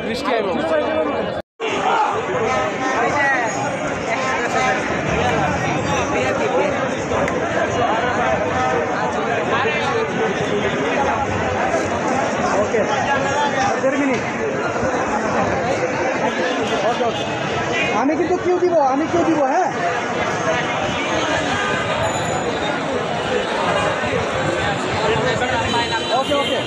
বৃষ্টি আইব আমি কিন্তু কিউ দিব হ্যাঁ ওকে ওকে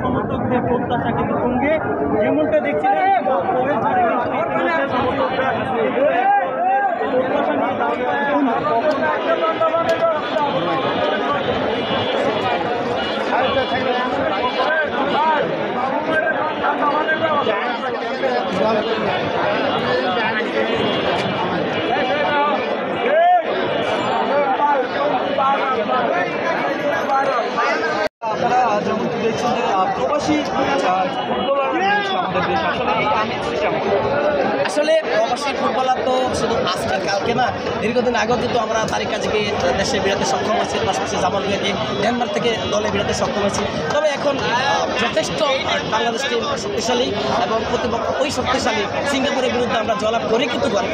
সমর্থকদের প্রত্যাশা কিন্তু সঙ্গে যেমনটা দেখছিলেন আপনারা যেমন দেখছেন যে প্রবাসী ফুটবলার আমাদের দেশ আসলে আসলে প্রবাসী ফুটবলার তো শুধু আজকে কালকে না, দীর্ঘদিন আগেও কিন্তু আমরা তারিক কাজীকে দেশে বেরোতে সক্ষম হয়েছি, পাশাপাশি জামাল ভুঁইয়াকে ডেনমার্ক থেকে দলে বেরোতে সক্ষম হয়েছি। তবে এখন যথেষ্ট বাংলাদেশ টিম শক্তিশালী এবং প্রতিপক্ষ ওই শক্তিশালী সিঙ্গাপুরের বিরুদ্ধে আমরা জয়লাভ করে কিন্তু গড়ে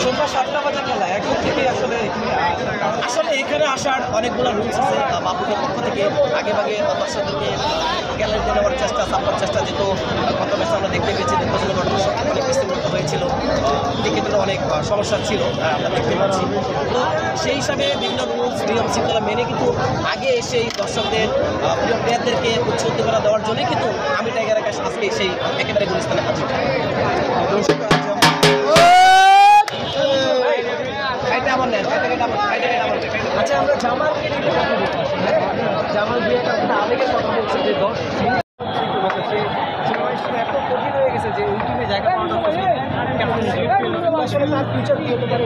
সোমবার 7টা বাজে খেলা, এখন থেকে আসলে এখানে আসার অনেকগুলো রুলস আছে বাবুদের পক্ষ থেকে। আগে দর্শকদেরকে গ্যালারিতে নেওয়ার চেষ্টা, ছাপার চেষ্টা, যেহেতু গত ম্যাচে আমরা দেখতে পেয়েছি নির্বাচন অনেক বিস্তৃত হয়েছিল, টিকিটের অনেক সমস্যা ছিল আমরা দেখতে পাচ্ছি। তো সেই হিসাবে বিভিন্ন রুলস নিয়ম শৃঙ্খলা মেনে কিন্তু আগে এসে এই দর্শকদের প্রিয় প্লেয়ারদেরকে উৎসাহ দেওয়ার জন্যই কিন্তু আমি টাইগার আকাশ আজকে সেই একেবারে গুলিস্তানে হাজির। আচ্ছা, আমরা জামালকে জামাল ভুঁইয়ার আবেগের কথা বলছি যে 10 এত কঠিন হয়ে গেছে যে ওই টিমে জায়গা পাওয়াটা আসলে তার ফিউচার কি হতে পারে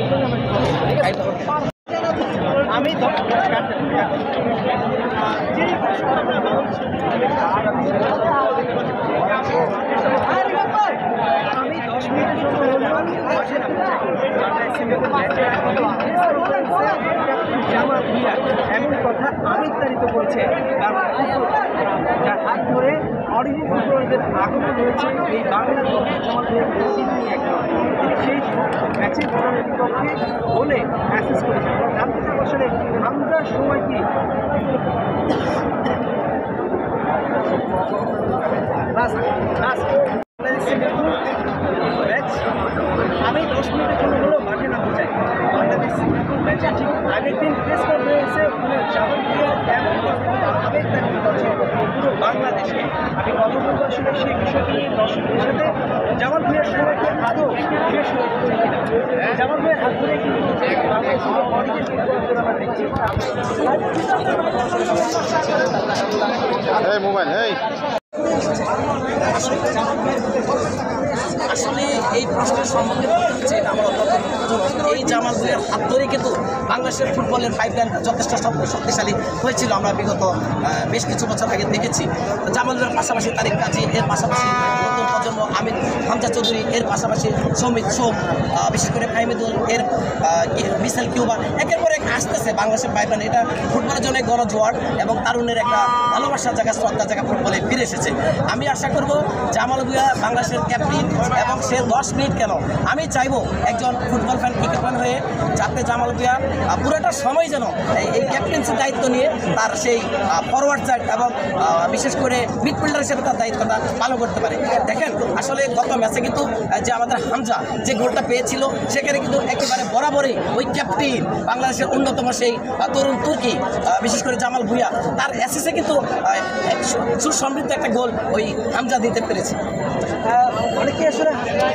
আমি আমি 10 মিনিটের জন্য জামাল ভুঁইয়া এমন কথা আবিষ্কারিত করেছে যার হাত ধরে অরিজিন ফুটবলারদের আগমন হয়েছে এই বাংলা দলে। জামাল ভুঁইয়ার সেই ম্যাচের বিপক্ষে বলে অ্যাসেস করেছে। জানতে চাই আসলে হামজার সময় কি আমি 10 মিনিটের জন্য হলেও মাঠে নামতে চাই। বাংলাদেশ ম্যাচে ঠিক আগের দিন প্রেস কনফারেন্সে জামাল ভুঁইয়া এমন আবেগ ব্যক্ত করছে পুরো বাংলাদেশে। আমি কথা বলবো আসলে সেই বিষয়টি নিয়ে দর্শকদের সাথে। জামাল ভুঁইয়ার সময়কে আদৌ শেষ হয়েছে কিনা, জামাল ভুঁইয়ার হাত ধরে কিন্তু বাংলাদেশের অনেকের ফুটবলারদের আমরা দেখছি। আসলে এই প্রশ্নের সম্বন্ধে বলতে হচ্ছে এটা আমার অত্যন্ত দুঃখজনক। এই জামাল ভুঁইয়ার হাত ধরে কিন্তু বাংলাদেশের ফুটবলের পাইপলাইন যথেষ্ট শক্তিশালী হয়েছিল। আমরা বিগত বেশ কিছু বছর আগে দেখেছি জামাল ভুঁইয়ার পাশাপাশি তারিক কাজী, এর পাশাপাশি নতুন প্রজন্ম আমির হামজা চৌধুরী, এর পাশাপাশি সৌমিত সোম, বিশেষ করে ফাহিমুদুল, এর বিশাল কিউবা, একের পর এক আসতেছে বাংলাদেশের পাইপলাইন। এটা ফুটবলের জন্য গণজোয়ার এবং তারুণের একটা ভালোবাসার জায়গা, শ্রদ্ধার জায়গা ফুটবলে ফিরে এসেছে। আমি আশা করব জামাল ভুঁইয়া বাংলাদেশের ক্যাপ্টেন এবং সে 10 মিনিট কেন, আমি চাইবো একজন ফুটবল ফ্যান, ক্রিকেট ফ্যান হয়ে যাতে জামাল ভুঁইয়া পুরোটা সময় যেন এই ক্যাপ্টেন্সির দায়িত্ব নিয়ে তার সেই ফরওয়ার্ড সাইড এবং বিশেষ করে মিডফিল্ডার হিসেবে তার দায়িত্বটা পালন করতে পারে। দেখেন আসলে গত ম্যাচে কিন্তু যে আমাদের হামজা যে গোলটা পেয়েছিল সেখানে কিন্তু একেবারে বরাবরই ওই ক্যাপ্টেন বাংলাদেশের অন্যতম সেই তরুণ তুর্কি, বিশেষ করে জামাল ভুঁইয়া, তার অ্যাসিসে কিন্তু সুসমৃদ্ধ একটা গোল ওই হামজা দিতে পেরেছে। অনেকে আসলে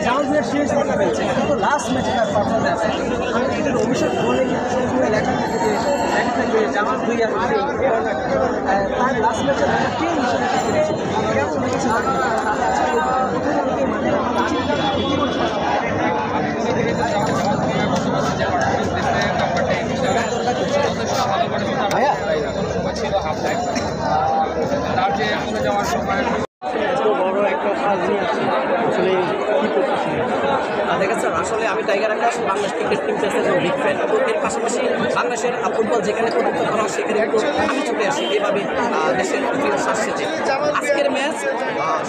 জামাল ভুঁইয়ার সিরিজ দেখতে পেয়েছে, কিন্তু লাস্ট ম্যাচে তার পারফরমেন্স আমি এটার অভিষেক বলে লেখা থাকবে জামাল ভুঁইয়া তার লাস্ট ম্যাচে টিম হিসেবে কেমন লেগেছে? তার যে আসলে যাওয়ার সময় বড় একটা কাজ নিয়ে আসছে, আসলে কী করতেছি দেখেছেন আসলে আমি টাইগার আকাশ বাংলাদেশ ক্রিকেট টিম পেয়েছে বিগ ফ্যান। তো এর পাশাপাশি বাংলাদেশের ফুটবল যেখানে প্রদত্ত করা হয় সেখানে কিন্তু আমি ছুটে আসি, এইভাবে দেশের টিম আসছে। আজকের ম্যাচ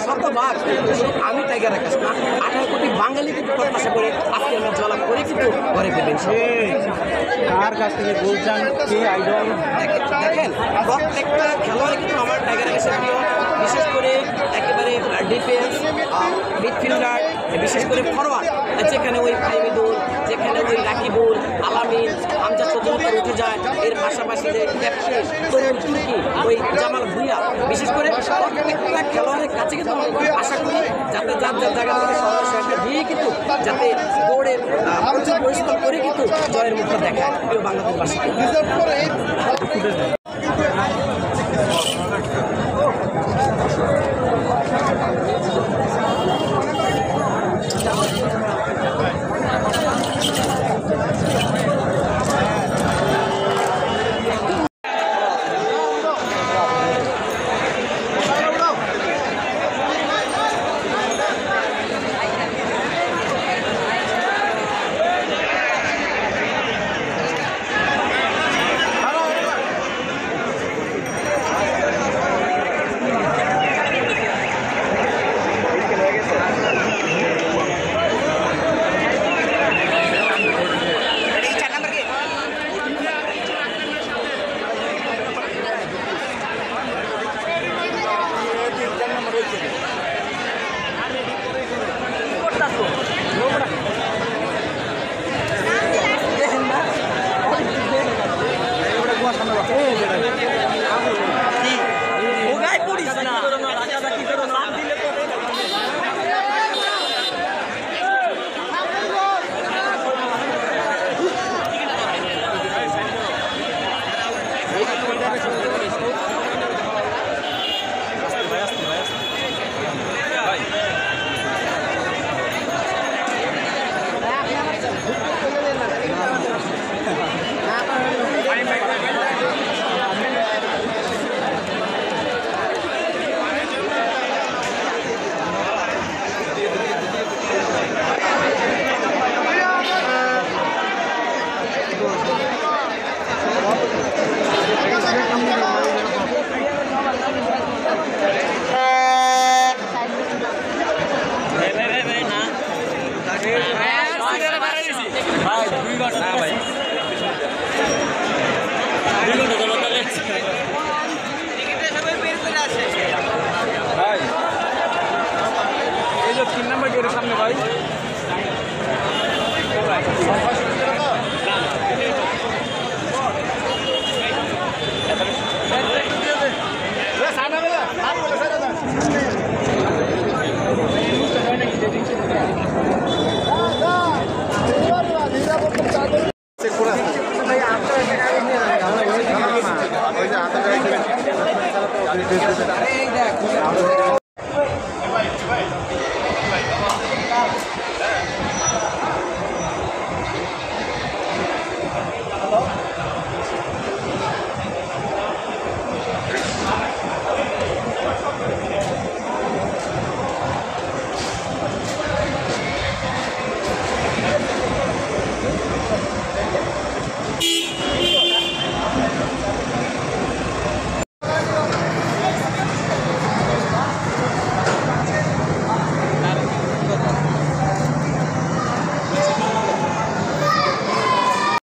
শতভাগ আমি টাইগার আকাশ না, 18 কোটি বাঙালি কিন্তু প্রত্যাশা করে আজকের ম্যাচ জয়লাভ করে কিন্তু ঘরে ফিরবেন। কার কাছ থেকে বলছেন কে আইডল? দেখেন প্রত্যেকটা খেলোয়াড় কিন্তু আমার টাইগার আকাশের প্রিয়, বিশেষ করে একেবারে ডিফেন্স, মিডফিল্ডার, বিশেষ করে ফরওয়ার্ড, যেখানে ওই ফাহিমুদুল, যেখানে ওই রাকিবুল, আলামিন, হামজা চৌধুরী উঠে যায়, এর পাশাপাশি যে ক্যাপ্টেন তরুণ তুর্কি ওই জামাল ভুঁইয়া, বিশেষ করে প্রত্যেকটা খেলোয়াড়ের কাছে কিন্তু আশা করি যাতে যার যার জায়গা থেকে সর্বশেষটা দিয়ে কিন্তু যাতে দৌড়ের প্রচুর পরিশ্রম করে কিন্তু জয়ের মুখটা দেখায় প্রিয় বাংলাদেশবাসী। 3 নাম্বার গেটের সামনে ভাই